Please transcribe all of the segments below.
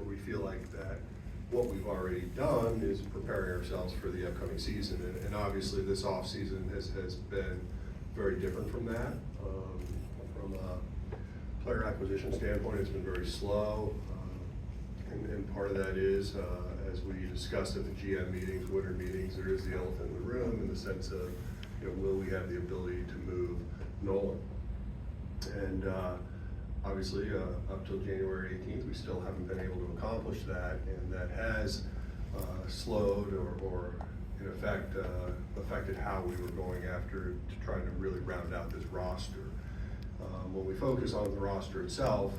we feel like that what we've already done is preparing ourselves for the upcoming season. And obviously this offseason has been very different from that. From a player acquisition standpoint, it's been very slow. And part of that is, as we discussed at the GM meetings, winter meetings, there is the elephant in the room in the sense of, will we have the ability to move Nolan? And obviously, up till January 18th, we still haven't been able to accomplish that, and that has slowed or in effect affected how we were going after to trying to really round out this roster. When we focus on the roster itself,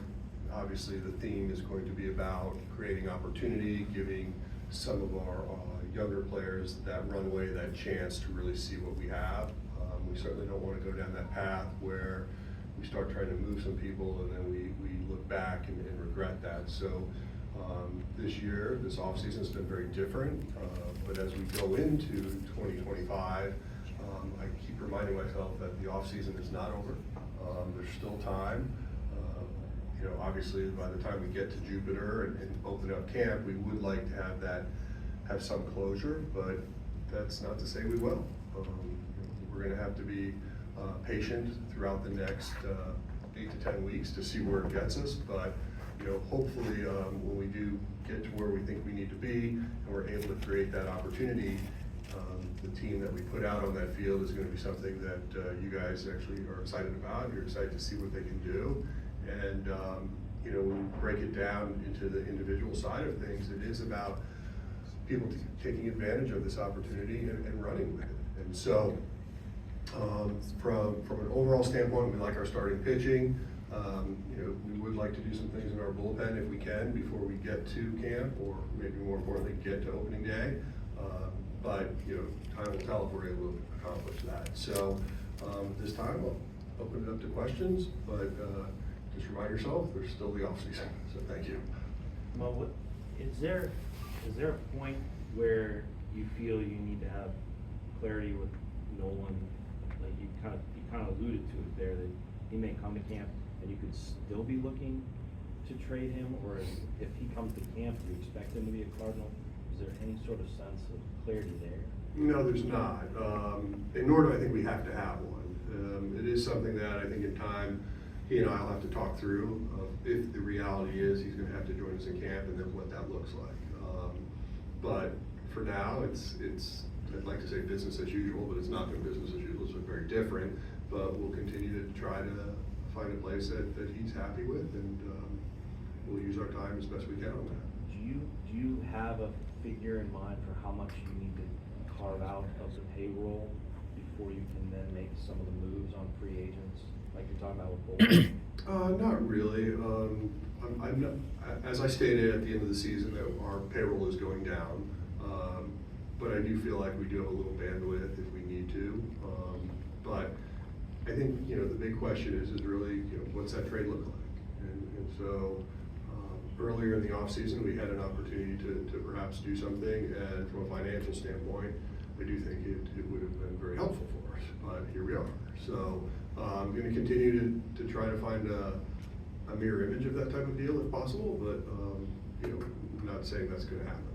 obviously the theme is going to be about creating opportunity, giving some of our younger players that runway, that chance to really see what we have. We certainly don't want to go down that path where we start trying to move some people and then we look back and regret that. So this year, this offseason has been very different, but as we go into 2025, I keep reminding myself that the offseason is not over. There's still time. Obviously by the time we get to Jupiter and open up camp, we would like to have some closure, but that's not to say we will. We're going to have to be patient throughout the next 8 to 10 weeks to see where it gets us, but hopefully when we do get to where we think we need to be and we're able to create that opportunity, the team that we put out on that field is going to be something that you guys actually are excited about. You're excited to see what they can do. And when we break it down into the individual side of things, it is about people taking advantage of this opportunity and running with it. And so from an overall standpoint, we like our starting pitching. We would like to do some things in our bullpen if we can before we get to camp, or maybe more importantly, get to opening day. But time will tell if we're able to accomplish that. So at this time, I'll open it up to questions, but just remind yourself, there's still the off season. So thank you. Well, is there a point where you feel you need to have clarity with Nolan? Like you kind of alluded to it there, that he may come to camp and you could still be looking to trade him, or if he comes to camp, do you expect him to be a Cardinal? Is there any sort of sense of clarity there? No, there's not, and nor do I think we have to have one. It is something that I think in time, he and I'll have to talk through if the reality is he's going to have to join us in camp and then what that looks like. But for now, it's I'd like to say business as usual, but it's not been business as usual. It's been very different. But we'll continue to try to find a place that he's happy with, and we'll use our time as best we can on that. Do you have a figure in mind for how much you need to carve out of the payroll before you can then make some of the moves on free agents, like you're talking about with Bolton? Not really. I'm not, as I stated at the end of the season, that our payroll is going down, but I do feel like we do have a little bandwidth if we need to. But I think the big question is really what's that trade look like, and so. Earlier in the offseason, we had an opportunity to perhaps do something, and from a financial standpoint, I do think it would have been very helpful for us, but here we are. So I'm going to continue to try to find a mirror image of that type of deal if possible, but I'm not saying that's going to happen.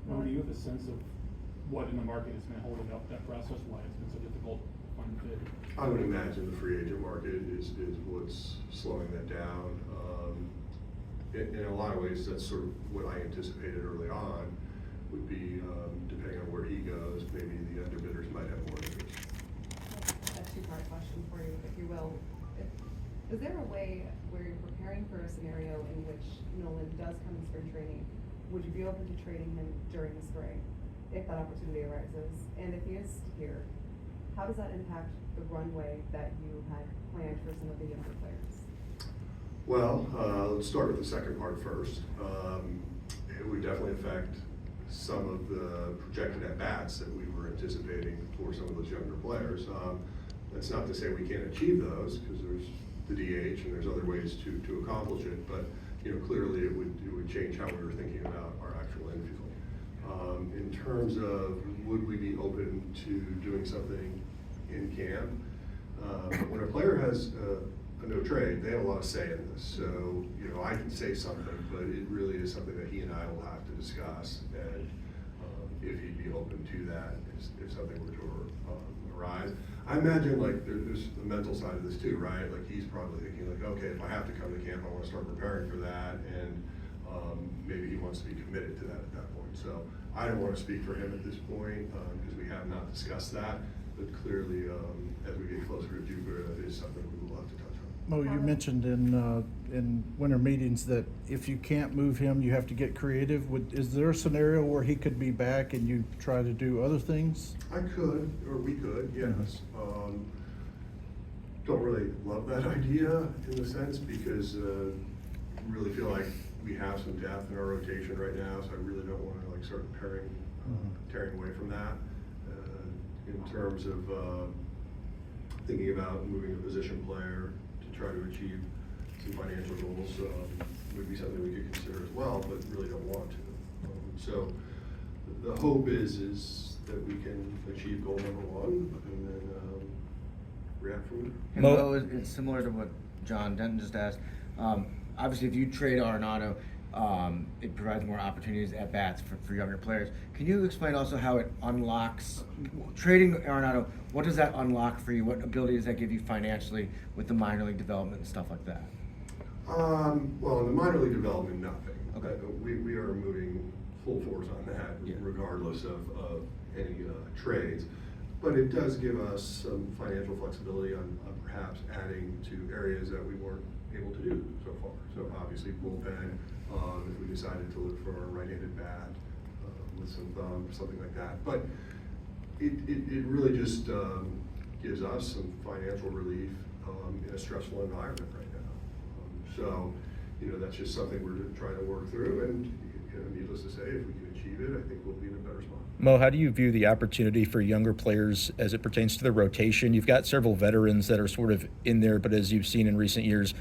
Well, do you have a sense of what in the market has been holding up that process, why it's been so difficult to find a fit? I would imagine the free agent market is what's slowing that down. In a lot of ways, that's sort of what I anticipated early on would be, depending on where he goes, maybe the underbidders might have more interest. A two-part question for you, if you will. Is there a way where you're preparing for a scenario in which Nolan does come to spring training? Would you be open to trading him during the spring if that opportunity arises? And if he is here, how does that impact the runway that you had planned for some of the younger players? Well, let's start with the second part first. It would definitely affect some of the projected at-bats that we were anticipating for some of those younger players. That's not to say we can't achieve those, because there's the DH and there's other ways to accomplish it, but clearly it would change how we were thinking about our actual infield. In terms of would we be open to doing something in camp, when a player has a no trade, they have a lot of say in this. So, I can say something, but it really discuss, and if he'd be open to that, if something were to arise. I imagine like there's the mental side of this too, right? Like he's probably thinking like, okay, if I have to come to camp, I want to start preparing for that, and maybe he wants to be committed to that at that point. So I don't want to speak for him at this point because we have not discussed that, but clearly as we get closer to Jupiter, that is something we will have to touch on. Mo, you mentioned in winter meetings that if you can't move him, you have to get creative. Is there a scenario where he could be back and you try to do other things? I could, or we could, yes. Don't really love that idea in the sense because really feel like we have some depth in our rotation right now, so I really don't want to like start tearing away from that. In terms of thinking about moving a position player to try to achieve some financial goals would be something we could consider as well, but really don't want to. So the hope is that we can achieve goal number one and then react from there. Mo, it's similar to what John Denton just asked. Obviously, if you trade Arenado, it provides more opportunities at bats for younger players. Can you explain also how it unlocks trading Arenado? What does that unlock for you? What ability does that give you financially with the minor league development and stuff like that? Well, in the minor league development, nothing. Okay. We are moving full force on that, regardless of any trades. But it does give us some financial flexibility on perhaps adding to areas that we weren't able to do so far. So obviously bullpen, if we decided to look for a right-handed bat with some thumb, something like that. But it really just gives us some financial relief in a stressful environment right now. So, that's just something we're trying to work through, and needless to say, if we can achieve it, I think we'll be in a better spot. Mo, how do you view the opportunity for younger players as it pertains to the rotation? You've got several veterans that are sort of in there, but as you've seen in recent years,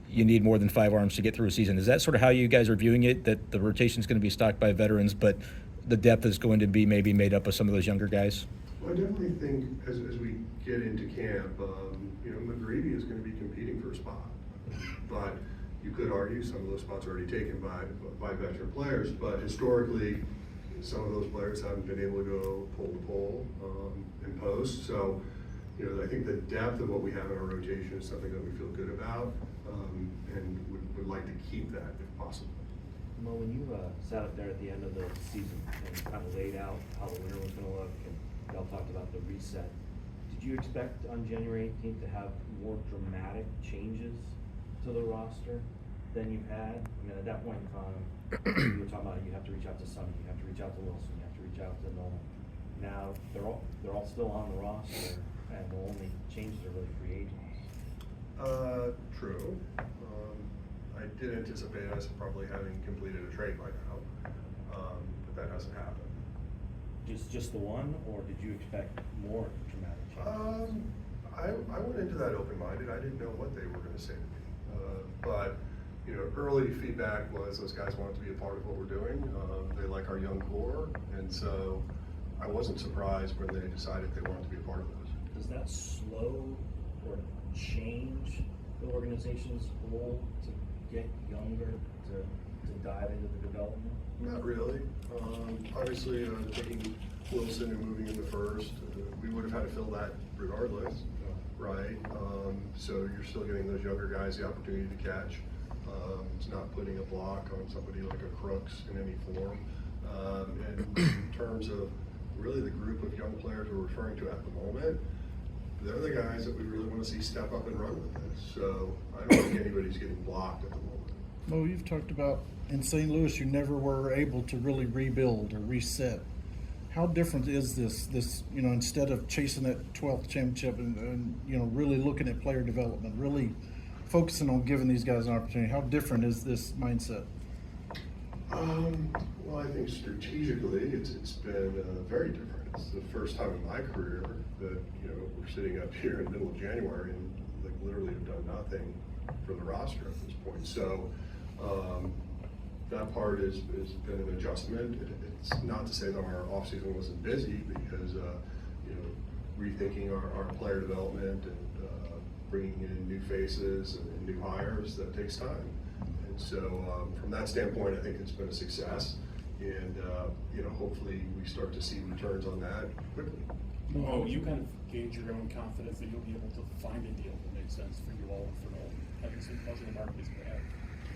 you need more than 5 arms to get through a season. Is that sort of how you guys are viewing it, that the rotation is going to be stocked by veterans, but the depth is going to be maybe made up of some of those younger guys? Well, I definitely think as we get into camp, McGreevy is going to be competing for a spot. But you could argue some of those spots are already taken by veteran players, but historically, some of those players haven't been able to go pole to pole in post. So, I think the depth of what we have in our rotation is something that we feel good about, and would like to keep that if possible. Mo, when you sat up there at the end of the season and kind of laid out how the winter was going to look, and y'all talked about the reset, did you expect on January 18th to have more dramatic changes to the roster than you had? I mean, at that point in time, you were talking about you have to reach out to Sonny, you have to reach out to Wilson, you have to reach out to Nolan. Now they're all still on the roster, and the only changes are really free agents. True. I did anticipate us probably having completed a trade by now, but that hasn't happened. Just the one, or did you expect more dramatic changes? I went into that open-minded. I didn't know what they were going to say to me, but early feedback was those guys wanted to be a part of what we're doing. They like our young core, and so I wasn't surprised when they decided they wanted to be a part of this. Does that slow or change the organization's goal to get younger, to dive into the development? Not really. Obviously, taking Wilson and moving him to first, we would have had to fill that regardless, right? So you're still giving those younger guys the opportunity to catch. It's not putting a block on somebody like a Crooks in any form. And in terms of really the group of young players we're referring to at the moment, they're the guys that we really want to see step up and run with this. So I don't think anybody's getting blocked at the moment. Mo, you've talked about in St. Louis you never were able to really rebuild or reset. How different is this, instead of chasing that 12th championship and really looking at player development, really focusing on giving these guys an opportunity, how different is this mindset? Well, I think strategically it's been very different. It's the first time in my career that we're sitting up here in the middle of January and like literally have done nothing for the roster at this point. So that part has been an adjustment. It's not to say that our offseason wasn't busy because rethinking our player development and bringing in new faces and new hires, that takes time. And so from that standpoint, I think it's been a success. And, hopefully we start to see returns on that quickly. Oh, you kind of gauge your own confidence that you'll be able to find a deal that makes sense for you all and for Nolan, having seen much of the market is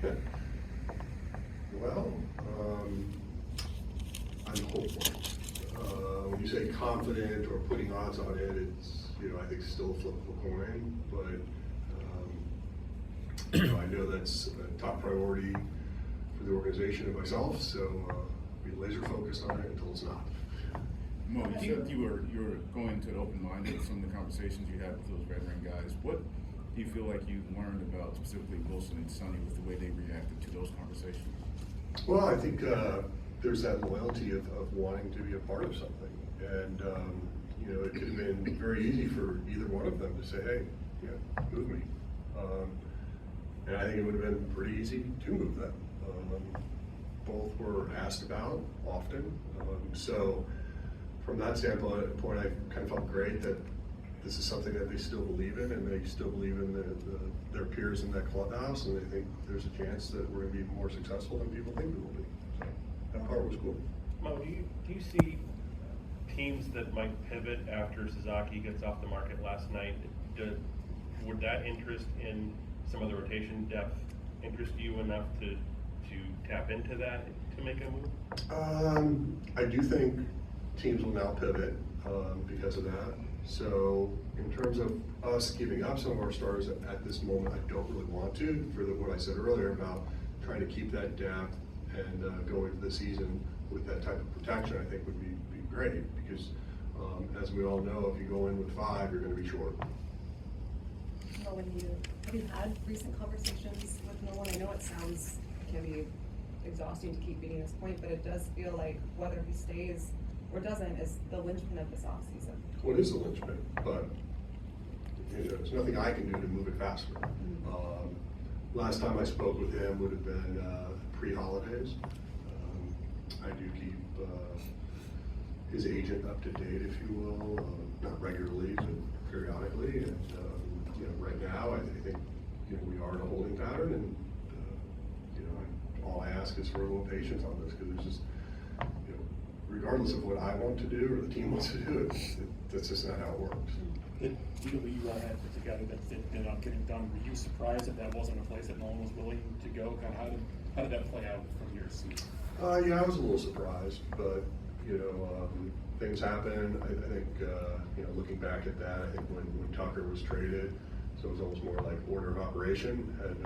bad. Well, I'm hopeful. When you say confident or putting odds on it, it's, I think still a flip of a coin, but, I know that's a top priority for the organization and myself, so be laser focused on it until it's not. Mo, you said you were going into it open-minded with some of the conversations you had with those veteran guys. What do you feel like you learned about specifically Wilson and Sonny with the way they reacted to those conversations? Well, I think there's that loyalty of wanting to be a part of something. And, it could have been very easy for either one of them to say, hey, move me. And I think it would have been pretty easy to move them. Both were asked about often. So from that standpoint, I kind of felt great that this is something that they still believe in, and they still believe in their peers in that clubhouse, and they think there's a chance that we're going to be more successful than people think we will be. So that part was cool. Mo, do you see teams that might pivot after Suzuki gets off the market last night? Would that interest in some of the rotation depth interest you enough to tap into that to make a move? I do think teams will now pivot because of that. So in terms of us giving up some of our stars at this moment, I don't really want to, for what I said earlier about trying to keep that depth and go into the season with that type of protection. I think would be great, because as we all know, if you go in with 5, you're going to be short. Well, have you had recent conversations with Nolan? I know it can be exhausting to keep beating this point, but it does feel like whether he stays or doesn't is the linchpin of this offseason. Well, it is a linchpin, but there's nothing I can do to move it faster. Last time I spoke with him would have been pre-holidays. I do keep his agent up to date, if you will, not regularly, but periodically. And right now, I think we are in a holding pattern, and all I ask is for a little patience on this, because there's just, regardless of what I want to do or the team wants to do, that's just not how it works. The deal that you all had put together that ended up getting done, were you surprised that wasn't a place that Nolan was willing to go? Kind of how did that play out from your seat? Yeah, I was a little surprised, but things happen. I think looking back at that, I think when Tucker was traded, so it was almost more like order of operation. Had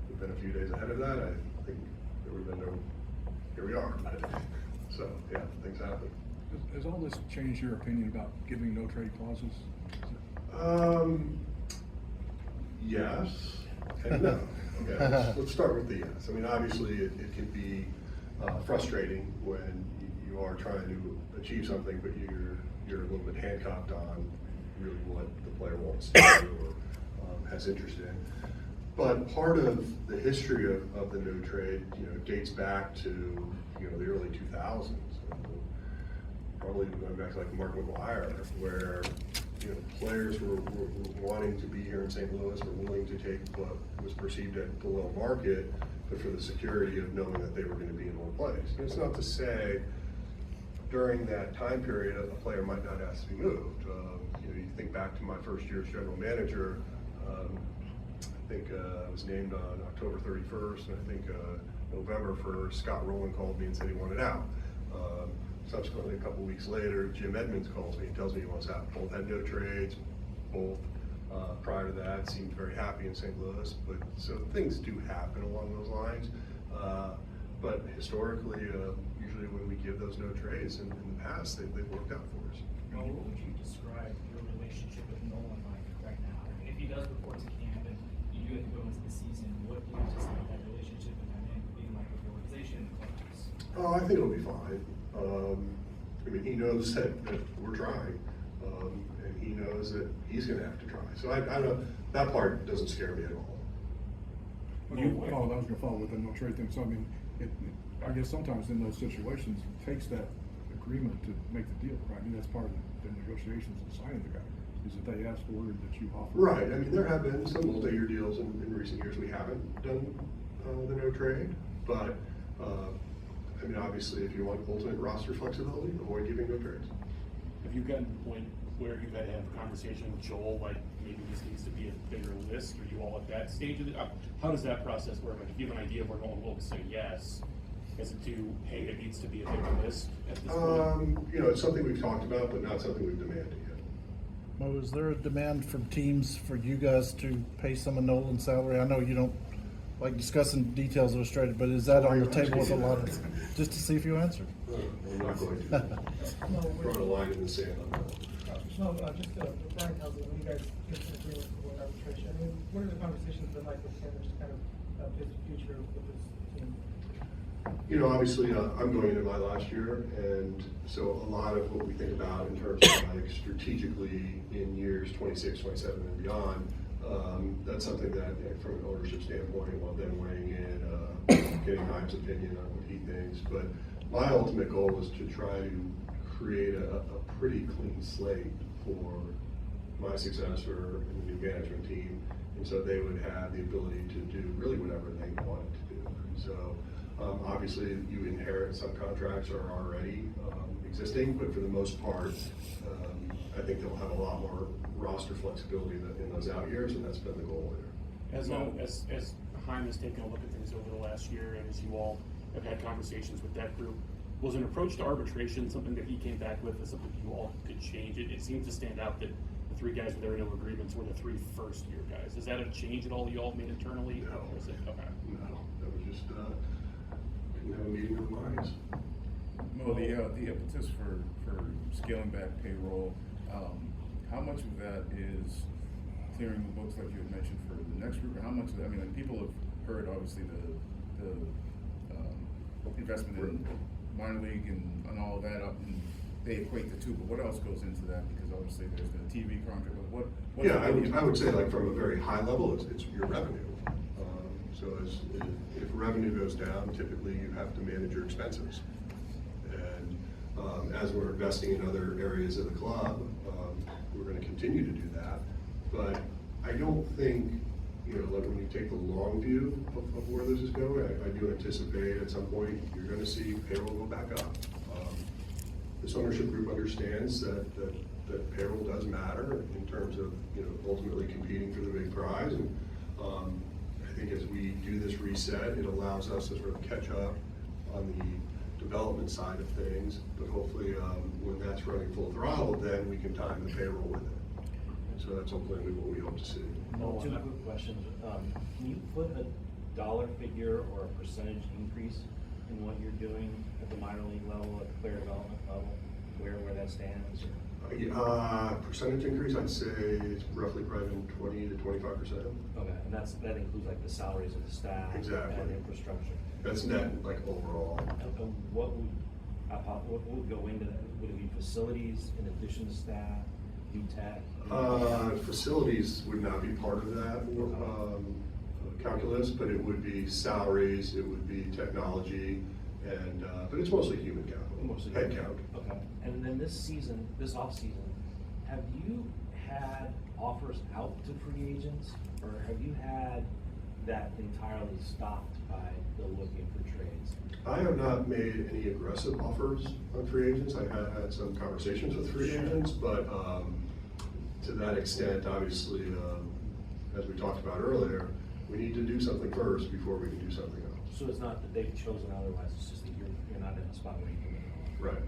we've been a few days ahead of that, I think there would have been no. Here we are. So yeah, things happen. Has all this changed your opinion about giving no trade clauses? Yes and no. Okay, let's start with the yes. I mean, obviously, it can be frustrating when you are trying to achieve something, but you're a little bit handcuffed on really what the player wants to do or has interest in. But part of the history of the no trade, dates back to the early 2000s. Probably going back to like Mark McGuire, where players were wanting to be here in St. Louis, were willing to take what was perceived at below market, but for the security of knowing that they were going to be in one place. And it's not to say during that time period a player might not ask to be moved. You think back to my first year as general manager. I think I was named on October 31st, and I think November 1st, Scott Rowland called me and said he wanted out. Subsequently, a couple weeks later, Jim Edmonds calls me and tells me he wants out. Both had no trades. Both prior to that seemed very happy in St. Louis. But so things do happen along those lines. But historically, usually when we give those no trades in the past, they've worked out for us. What would you describe your relationship with Nolan like right now? I mean, if he does report to camp and you do have to go into the season, what do you anticipate that relationship and dynamic being like with the organization and the clubhouse? Oh, I think it'll be fine. I mean, he knows that we're trying, and he knows that he's going to have to try. So I don't know, that part doesn't scare me at all. I was going to follow with the no trade thing. So I mean, I guess sometimes in those situations, it takes that agreement to make the deal, right? I mean, that's part of the negotiations and signing the guy, is that they ask for it that you offer. Right. I mean, there have been some multi-year deals in recent years. We haven't done the no trade, but I mean, obviously, if you want ultimate roster flexibility, avoid giving no trades. Have you gotten to the point where you've had to have a conversation with Joel, like maybe this needs to be a bigger list? Are you all at that stage of it? How does that process work? Like, if you have an idea where Nolan will say yes, is it to, hey, it needs to be a bigger list at this point? You know, it's something we've talked about, but not something we've demanded yet. Mo, is there a demand from teams for you guys to pay some of Nolan's salary? I know you don't like discussing details illustrated, but is that on the table with a lot of, just to see if you answer? I'm not going to. Draw a line in the sand on that. No, just Brian Kelsey, when you guys get to agreement for arbitration, I mean, what are the conversations been like with him, just kind of his future with his team? You know, obviously, I'm going into my last year, and so a lot of what we think about in terms of like strategically in years 26, 27, and beyond, that's something that, from an ownership standpoint, while then weighing in, getting Chaim's opinion on what he thinks. But my ultimate goal is to try to create a pretty clean slate for my successor and the new management team, and so they would have the ability to do really whatever they wanted to do. And so obviously you inherit some contracts are already existing, but for the most part, I think they'll have a lot more roster flexibility in those out years, and that's been the goal there. As Chaim has taken a look at things over the last year, and as you all have had conversations with that group, was an approach to arbitration something that he came back with as something you all could change? It seems to stand out that the three guys with no agreements were the 3 first-year guys. Is that a change at all you all made internally? No. Or is it, okay. No, that was just, couldn't have a meeting of the minds. Mo, the impetus for scaling back payroll, how much of that is clearing the books like you had mentioned for the next group, or how much of that, I mean, like, people have heard obviously the investment in minor league and all of that up, and they equate the two, but what else goes into that? Because obviously there's the TV contract, but what? Yeah, I would say, like, from a very high level, it's your revenue. So if revenue goes down, typically you have to manage your expenses. And as we're investing in other areas of the club, we're going to continue to do that. But I don't think, you know, like when you take the long view of where this is going, I do anticipate at some point you're going to see payroll go back up. This ownership group understands that payroll does matter in terms of, you know, ultimately competing for the big prize. And I think as we do this reset, it allows us to sort of catch up on the development side of things. But hopefully, when that's running full throttle, then we can time the payroll with it. And so that's hopefully what we hope to see. No, 2 quick questions. Can you put a dollar figure or a percentage increase in what you're doing at the minor league level, at the player development level, where that stands? Percentage increase, I'd say it's roughly probably 20 to 25%. Okay, and that includes like the salaries of the staff. Exactly. And infrastructure. That's net, like, overall. And what would go into that? Would it be facilities in addition to staff, new tech? Facilities would not be part of that calculus, but it would be salaries, it would be technology, and but it's mostly human capital, head count. Okay, and then this off-season, have you had offers out to free agents, or have you had that entirely stopped by the looking for trades? I have not made any aggressive offers on free agents. I have had some conversations with free agents, but to that extent, obviously, as we talked about earlier, we need to do something first before we can do something else. So it's not that they've chosen otherwise, it's just that you're not in a spot where you can. Right.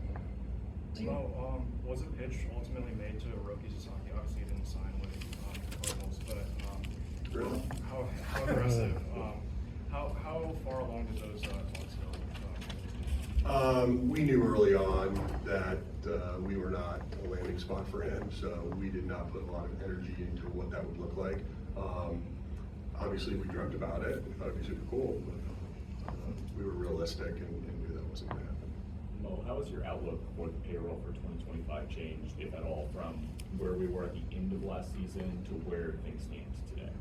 So, was a pitch ultimately made to Hiroki Sasaki? Obviously, he didn't sign with the Cardinals, but Really? how aggressive? How far along did those talks go? We knew early on that we were not a landing spot for him, so we did not put a lot of energy into what that would look like. Obviously, we dreamt about it. We thought it'd be super cool, but we were realistic and knew that wasn't going to happen. Mo, how has your outlook for the payroll for 2025 changed, if at all, from where we were at the end of last season to where things stand today?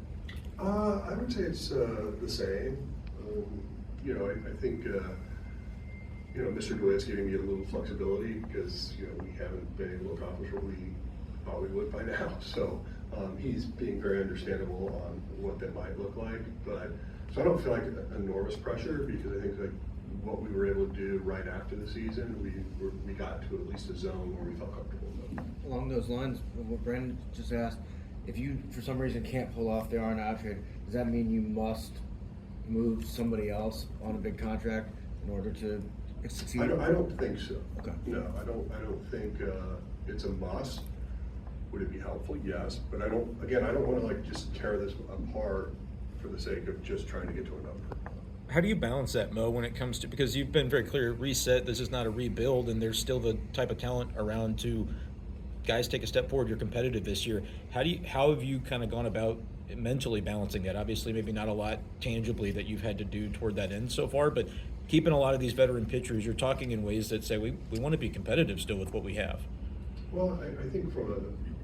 I would say it's the same. You know, I think you know, Mr. DeWitt's giving me a little flexibility because, you know, we haven't been able to accomplish what we thought we would by now. So he's being very understandable on what that might look like. But so I don't feel like enormous pressure because I think like what we were able to do right after the season, we got to at least a zone where we felt comfortable. Along those lines, what Brandon just asked, if you for some reason can't pull off the Arenado trade, does that mean you must move somebody else on a big contract in order to succeed? I don't think so. Okay. No, I don't think it's a must. Would it be helpful? Yes, but I don't want to like just tear this apart for the sake of just trying to get to a number. How do you balance that, Mo, when it comes to, because you've been very clear, reset, this is not a rebuild, and there's still the type of talent around to guys take a step forward, you're competitive this year. How have you kind of gone about mentally balancing that? Obviously, maybe not a lot tangibly that you've had to do toward that end so far, but keeping a lot of these veteran pitchers, you're talking in ways that say we want to be competitive still with what we have. Well, I think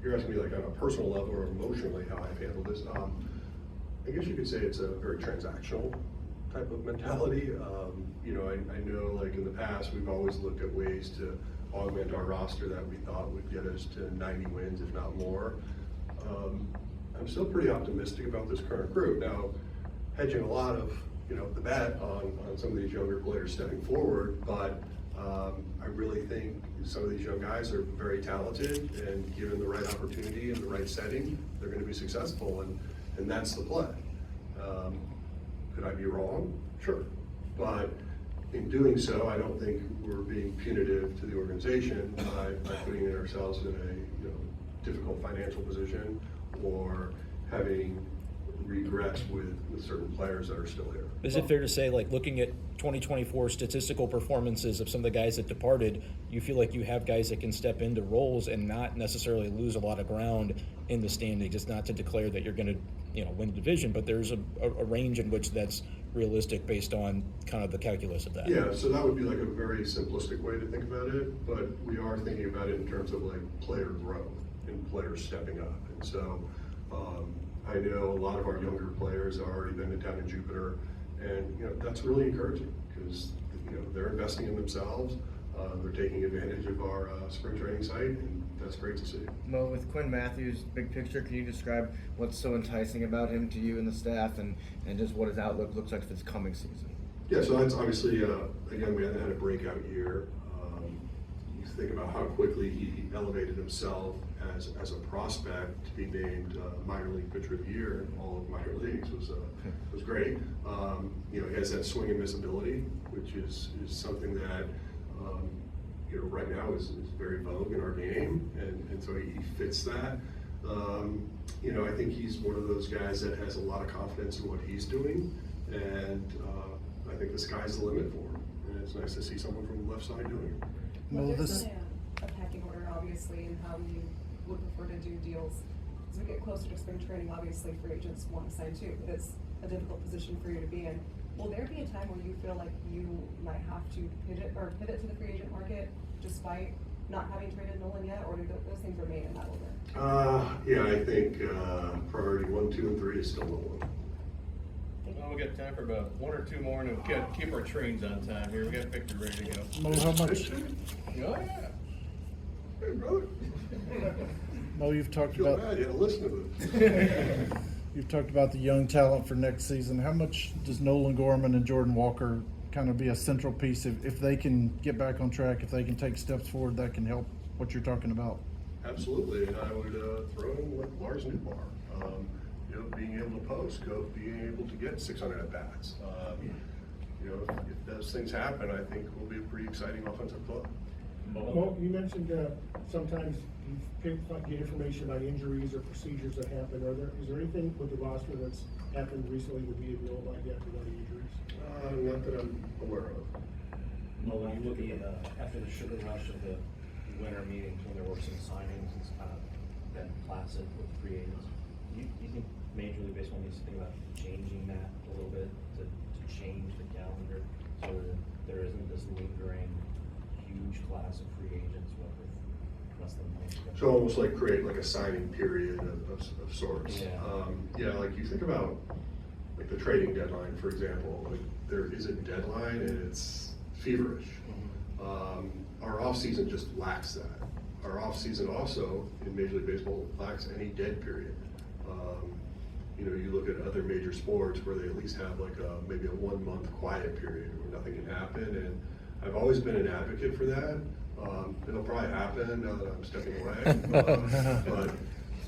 you're asking me like on a personal level or emotionally how I've handled this. I guess you could say it's a very transactional type of mentality. I know like in the past, we've always looked at ways to augment our roster that we thought would get us to 90 wins, if not more. I'm still pretty optimistic about this current group. Now, hedging a lot of, the bet on some of these younger players stepping forward, but I really think some of these young guys are very talented, and given the right opportunity and the right setting, they're going to be successful, and that's the play. Could I be wrong? Sure. But in doing so, I don't think we're being punitive to the organization by putting ourselves in a difficult financial position or having regrets with certain players that are still here. Is it fair to say, like, looking at 2024 statistical performances of some of the guys that departed, you feel like you have guys that can step into roles and not necessarily lose a lot of ground in the standings? It's not to declare that you're going to, win the division, but there's a range in which that's realistic based on kind of the calculus of that. Yeah, so that would be like a very simplistic way to think about it, but we are thinking about it in terms of like player growth and players stepping up. And so I know a lot of our younger players have already been down in Jupiter, and that's really encouraging because they're investing in themselves. They're taking advantage of our spring training site, and that's great to see. Mo, with Quinn Matthews, big picture, can you describe what's so enticing about him to you and the staff, and just what his outlook looks like for this coming season? Yeah, so that's obviously, again, we haven't had a breakout year. You think about how quickly he elevated himself as a prospect to be named minor league pitcher of the year in all of minor leagues was great. He has that swing and miss ability, which is something that right now is very vogue in our game, and so he fits that. I think he's one of those guys that has a lot of confidence in what he's doing, and I think the sky's the limit for him. And it's nice to see someone from the left side doing it. Well, there's a pecking order, obviously, in how you would prefer to do deals. As we get closer to spring training, obviously free agents want to sign too, but it's a difficult position for you to be in. Will there be a time where you feel like you might have to pivot to the free agent market despite not having traded Nolan yet, or do those things remain in that order? Yeah, I think priority 1, 2, and 3 is still Nolan. Well, we got time for about one or two more, and we've got to keep our trains on time here. We got Victor ready to go. Mo, how much? Oh, yeah. Hey, brother. Mo, you've talked Feel about. bad, you had to listen to this. You've talked about the young talent for next season. How much does Nolan Gorman and Jordan Walker kind of be a central piece if they can get back on track, if they can take steps forward that can help what you're talking about? Absolutely, and I would throw in like Lars Newbar. Being able to post, being able to get 600 at bats. If those things happen, I think we'll be a pretty exciting offensive club. Well, you mentioned sometimes you get information about injuries or procedures that happen. Is there anything with the roster that's happened recently that we didn't know about yet regarding injuries? Not that I'm aware of. Well, when you look at after the sugar rush of the winter meetings, when there were some signings, it's kind of been placid with free agents. You think Major League Baseball needs to think about changing that a little bit to change the calendar so that there isn't this lingering huge class of free agents with less than a month? So almost like create like a signing period of sorts. Yeah. Like you think about like the trading deadline, for example. Like there is a deadline and it's feverish. Our offseason just lacks that. Our offseason also in Major League Baseball lacks any dead period. you know, you look at other major sports where they at least have like maybe a 1 month quiet period where nothing can happen, and I've always been an advocate for that. It'll probably happen now that I'm stepping away, but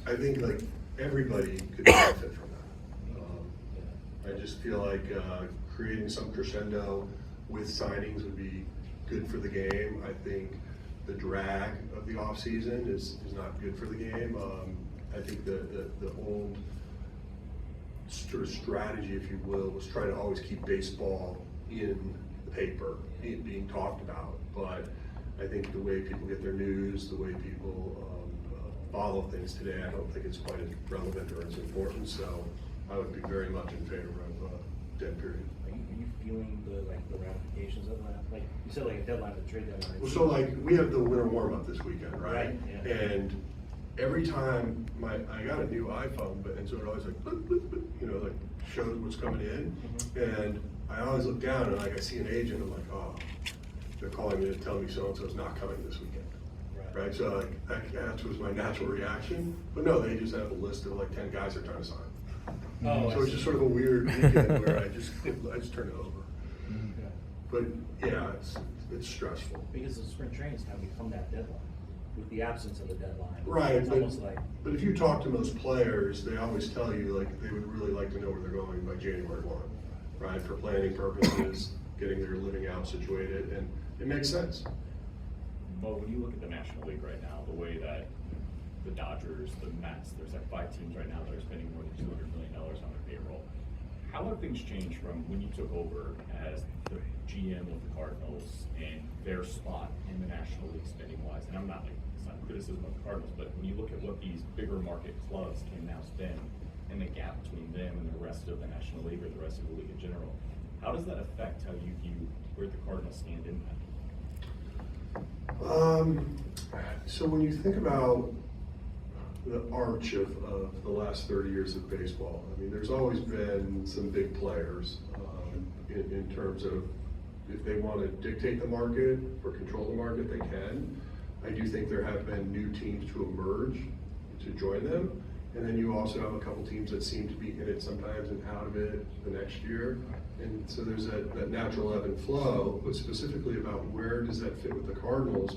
I think like everybody could benefit from that. I just feel like creating some crescendo with signings would be good for the game. I think the drag of the offseason is not good for the game. I think the old sort of strategy, if you will, was trying to always keep baseball in the paper, being talked about. But I think the way people get their news, the way people follow things today, I don't think it's quite as relevant or as important. So I would be very much in favor of dead period. Are you feeling the ramifications of that? Like you said, like a deadline, the trade deadline. Well, so like we have the winter warm up this weekend, right? Right, yeah. And every time I got a new iPhone, and so it always like, bloop, bloop, bloop, you know, like shows what's coming in. And I always look down and like I see an agent, I'm like, oh, they're calling me to tell me so-and-so's not coming this weekend. Right, so like that was my natural reaction. But no, they just have a list of like 10 guys they're trying to sign. Oh, So it's just sort of a weird weekend where I just turn it over. But yeah, it's stressful. Because the spring training's kind of become that deadline, with the absence of the deadline. Right, It's almost like. but if you talk to most players, they always tell you like they would really like to know where they're going by January 1, right? For planning purposes, getting their living out situated, and it makes sense. But when you look at the National League right now, the way that the Dodgers, the Mets, there's like 5 teams right now that are spending more than $200 million on their payroll. How have things changed from when you took over as the GM of the Cardinals and their spot in the National League spending wise? And I'm not like, it's not criticism of the Cardinals, but when you look at what these bigger market clubs can now spend and the gap between them and the rest of the National League or the rest of the league in general, how does that affect how you view where the Cardinals stand in that? So when you think about the arch of the last 30 years of baseball, I mean, there's always been some big players in terms of if they want to dictate the market or control the market, they can. I do think there have been new teams to emerge to join them. And then you also have a couple teams that seem to be in it sometimes and out of it the next year. And so there's that natural ebb and flow, but specifically about where does that fit with the Cardinals?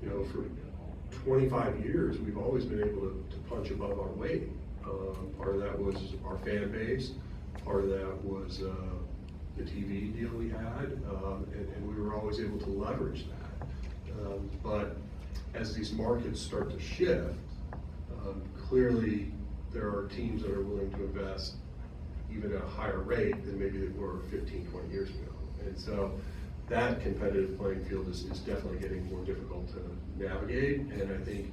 You know, for 25 years, we've always been able to punch above our weight. Part of that was our fan base. Part of that was the TV deal we had, and we were always able to leverage that. But as these markets start to shift, clearly there are teams that are willing to invest even at a higher rate than maybe they were 15, 20 years ago. And so that competitive playing field is definitely getting more difficult to navigate. And I think,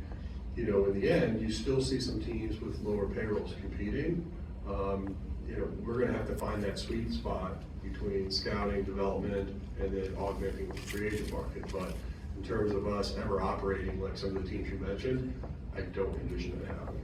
you know, in the end, you still see some teams with lower payrolls competing. You know, we're going to have to find that sweet spot between scouting, development, and then augmenting the free agent market. But in terms of us ever operating like some of the teams you mentioned, I don't envision that happening.